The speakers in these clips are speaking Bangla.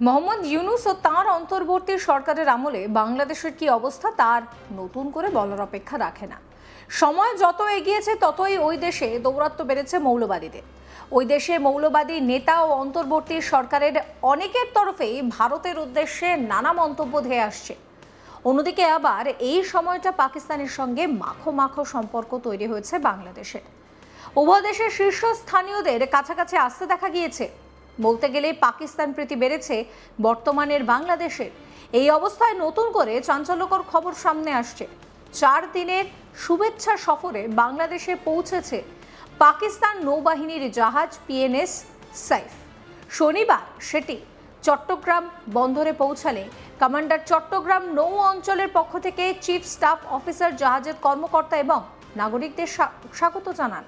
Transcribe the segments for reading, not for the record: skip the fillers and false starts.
মোহাম্মদ ইউনূস ও তাঁর অন্তর্বর্তী সরকারের আমলে বাংলাদেশের কি অবস্থা তার নতুন করে বলার অপেক্ষা রাখে না। সময় যত এগিয়েছে ততই ওই দেশে দৌরাত্ম্য বেড়েছে মৌলবাদীদের। ওই দেশে মৌলবাদী নেতা ও অন্তর্বর্তী সরকারের অনেকের তরফেই ভারতের উদ্দেশ্যে নানা মন্তব্য ধেয়ে আসছে। অন্যদিকে আবার এই সময়টা পাকিস্তানের সঙ্গে মাখো মাখো সম্পর্ক তৈরি হয়েছে বাংলাদেশের। উভয় দেশের শীর্ষস্থানীয়দের কাছাকাছি আসতে দেখা গিয়েছে। বলতে গেলে পাকিস্তান প্রীতি বেড়েছে বর্তমানের বাংলাদেশের। এই অবস্থায় নতুন করে চাঞ্চল্যকর খবর সামনে আসছে। 4 দিনের শুভেচ্ছা সফরে বাংলাদেশে পৌঁছেছে পাকিস্তান নৌবাহিনীর জাহাজ পিএনএস সাইফ। শনিবার সেটি চট্টগ্রাম বন্দরে পৌঁছালে কমান্ডার চট্টগ্রাম নৌ অঞ্চলের পক্ষ থেকে চিফ স্টাফ অফিসার জাহাজের কর্মকর্তা এবং নাগরিকদের স্বাগত জানান।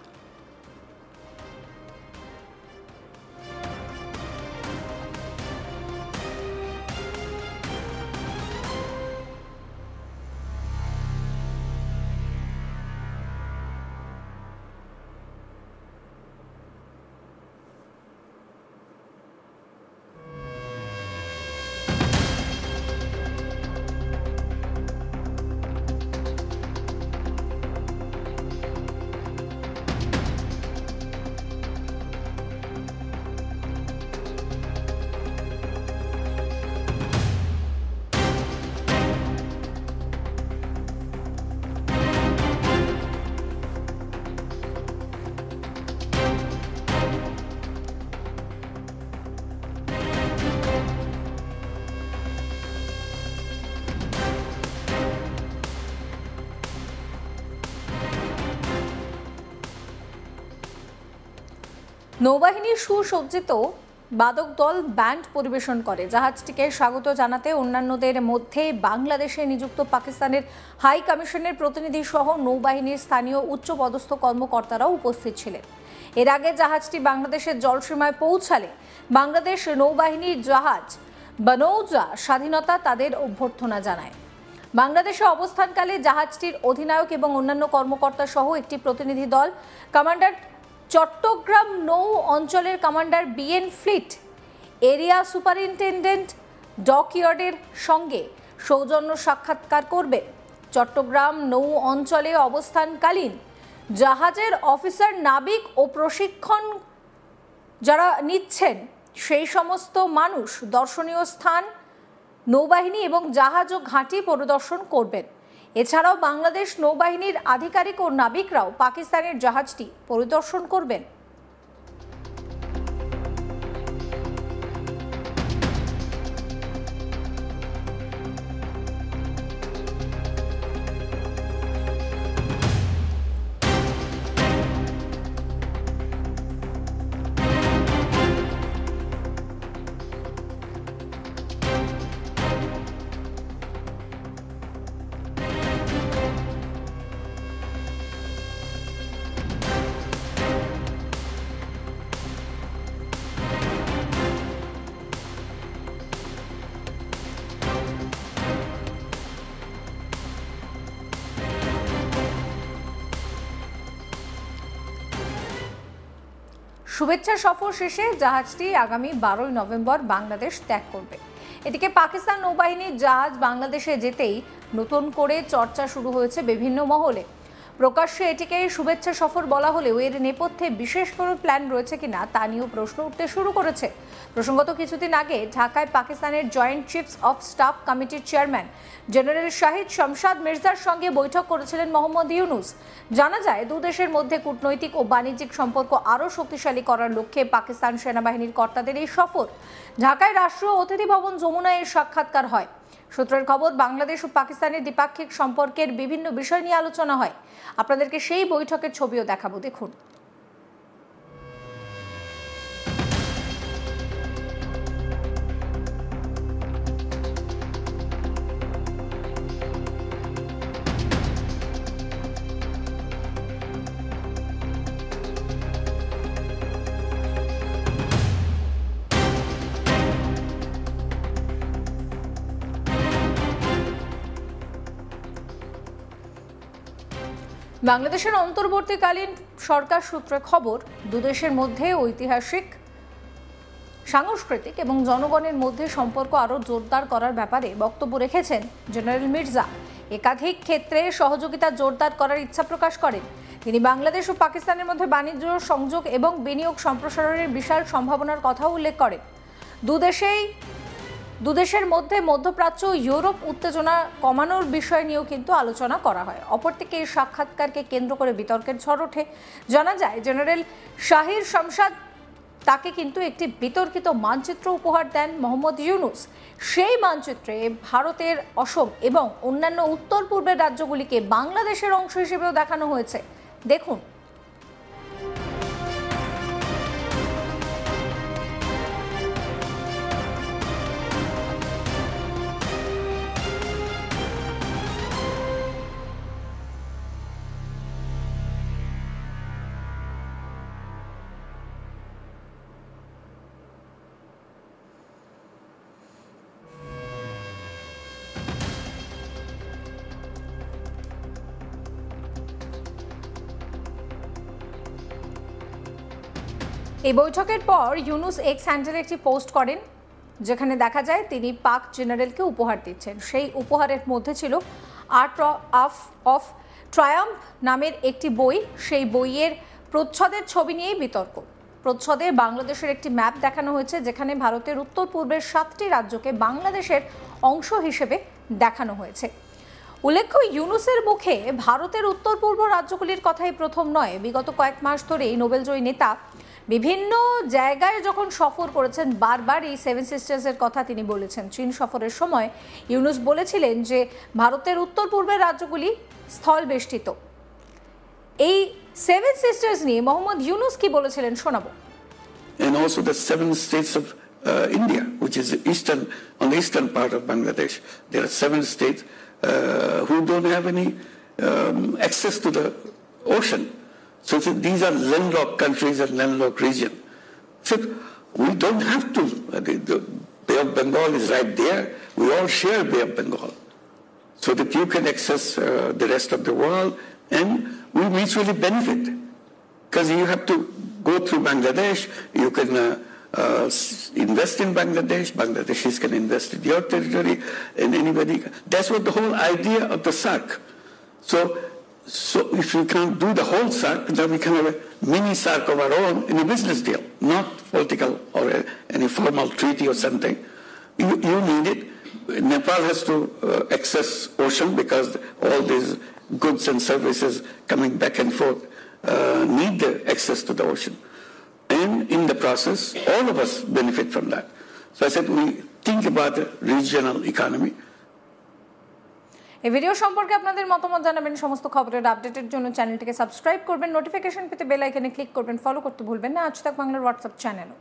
নৌবাহিনীর সুসজ্জিত বাদক দল ব্যান্ড পরিবেশন করে। জাহাজটিকে স্বাগত জানাতে অন্যান্যদের মধ্যে বাংলাদেশে নিযুক্ত পাকিস্তানের হাই কমিশনের প্রতিনিধি সহ নৌবাহিনীর স্থানীয় উচ্চপদস্থ কর্মকর্তারাও উপস্থিত ছিলেন। এর আগে জাহাজটি বাংলাদেশের জলসীমায় পৌঁছালে বাংলাদেশ নৌবাহিনীর জাহাজ বানৌজা স্বাধীনতা তাদের অভ্যর্থনা জানায়। বাংলাদেশে অবস্থানকালে জাহাজটির অধিনায়ক এবং অন্যান্য কর্মকর্তা সহ একটি প্রতিনিধি দল কমান্ডার চট্টগ্রাম নৌ অঞ্চলের commander BN fleet, area superintendent ডকইয়ার্ডের সঙ্গে সৌজন্য সাক্ষাৎকার করবে। চট্টগ্রাম নৌ অঞ্চলে অবস্থানকালীন জাহাজের অফিসার, নাবিক ও প্রশিক্ষণ যারা নিচ্ছেন সেই সমস্ত মানুষ দর্শনীয় স্থান, নৌবাহিনী এবং জাহাজ ও ঘাঁটি পরিদর্শন করবেন। এছাড়াও বাংলাদেশ নৌবাহিনীর আধিকারিক ও নাবিকরাও পাকিস্তানের জাহাজটি পরিদর্শন করবেন। শুভেচ্ছা সফর শেষে জাহাজটি আগামী 12 নভেম্বর বাংলাদেশ ত্যাগ করবে। এদিকে পাকিস্তান নৌবাহিনীর জাহাজ বাংলাদেশে যেতেই নতুন করে চর্চা শুরু হয়েছে বিভিন্ন মহলে। প্রকাশ্যে এটিকে শুভেচ্ছা সফর বলা হলেও এর নেপথ্যে বিশেষ কোনো প্ল্যান রয়েছে কিনা তা নিয়েও প্রশ্ন উঠতে শুরু করেছে। প্রসঙ্গত কিছুদিন আগে ঢাকায় পাকিস্তানের জয়েন্ট চিফস অফ স্টাফ কমিটির চেয়ারম্যান জেনারেল শাহিদ শামশাদ মির্জার সঙ্গে বৈঠক করেছিলেন মোহাম্মদ ইউনূস। জানা যায় দুদেশের মধ্যে কূটনৈতিক ও বাণিজ্যিক সম্পর্ক আরও শক্তিশালী করার লক্ষ্যে পাকিস্তান সেনাবাহিনীর কর্তাদের এই সফর। ঢাকায় রাষ্ট্রীয় অতিথি ভবন যমুনায় এর সাক্ষাৎকার হয়। সূত্রের খবর, বাংলাদেশ ও পাকিস্তানের দ্বিপাক্ষিক সম্পর্কের বিভিন্ন বিষয় নিয়ে আলোচনা হয়। আপনাদেরকে সেই বৈঠকের ছবিও দেখাবো, দেখুন। বাংলাদেশের অন্তর্বর্তীকালীন সরকার সূত্রে খবর, দুদেশের মধ্যে ঐতিহাসিক সাংস্কৃতিক এবং জনগণের মধ্যে সম্পর্ক আরও জোরদার করার ব্যাপারে বক্তব্য রেখেছেন জেনারেল মির্জা। একাধিক ক্ষেত্রে সহযোগিতা জোরদার করার ইচ্ছা প্রকাশ করেন তিনি। বাংলাদেশ ও পাকিস্তানের মধ্যে বাণিজ্য সংযোগ এবং বিনিয়োগ সম্প্রসারণের বিশাল সম্ভাবনার কথাও উল্লেখ করেন। দুদেশের মধ্যে মধ্যপ্রাচ্য ও ইউরোপ উত্তেজনা কমানোর বিষয় নিয়েও কিন্তু আলোচনা করা হয়। অপরদিকে এই সাক্ষাৎকারকে কেন্দ্র করে বিতর্কের ঝড় ওঠে। জানা যায় জেনারেল শাহির শামশাদ তাকে কিন্তু একটি বিতর্কিত মানচিত্র উপহার দেন মোহাম্মদ ইউনূস। সেই মানচিত্রে ভারতের অসম এবং অন্যান্য উত্তর পূর্বের রাজ্যগুলিকে বাংলাদেশের অংশ হিসেবেও দেখানো হয়েছে। দেখুন। এই বৈঠকের পর ইউনূস এক্স হ্যান্ডেলে একটি পোস্ট করেন, যেখানে দেখা যায় তিনি পাক জেনারেলকে উপহার দিচ্ছেন। সেই উপহারের মধ্যে ছিল আর্ট অফ ট্রায়াম্ফ নামের একটি বই। সেই বইয়ের প্রচ্ছদের ছবি নিয়েই বিতর্ক। প্রচ্ছদে বাংলাদেশের একটি ম্যাপ দেখানো হয়েছে, যেখানে ভারতের উত্তর পূর্বের 7টি রাজ্যকে বাংলাদেশের অংশ হিসেবে দেখানো হয়েছে। উল্লেখ্য, ইউনূসের মুখে ভারতের উত্তর পূর্ব রাজ্যগুলির কথাই প্রথম নয়। বিগত কয়েক মাস ধরেই নোবেলজয়ী নেতা বিভিন্ন জায়গায় যখন সফর করেছেন, বারবার এই 7 সিস্টার্সের কথা তিনি বলেছেন। চীন সফরের সময় ইউনূস বলেছিলেন যে ভারতের উত্তর পূর্বের রাজ্যগুলি স্থলবেষ্টিত। এই 7 সিস্টার্স নিয়ে মোহাম্মদ ইউনূস কি বলেছিলেন শোনাবো। And also the 7 states of India, which is on the eastern part of Bangladesh. There are 7 states who don't have any access to the ocean. So these are landlocked countries and landlocked region. So we don't have to. The Bay of Bengal is right there. We all share Bay of Bengal, so that you can access the rest of the world, and we mutually benefit. Because you have to go through Bangladesh, you can invest in Bangladesh. Bangladeshis can invest in your territory, and anybody. That's what the whole idea of the SAARC. So if we can't do the whole SAARC, then we can have a mini SAARC of our own in a business deal, not political or any formal treaty or something. You need it. Nepal has to access ocean because all these goods and services coming back and forth need the access to the ocean. And in the process, all of us benefit from that. So I said we think about the regional economy. এই ভিডিও সম্পর্কে আপনাদের মতামত জানাবেন। সমস্ত খবরের আপডেটের জন্য চ্যানেলটিকে সাবস্ক্রাইব করবেন, নোটিফিকেশন পেতে বেল আইকনে ক্লিক করবেন, ফলো করতে ভুলবেন না আজ তাক বাংলার হোয়াটসঅ্যাপ চ্যানেলও।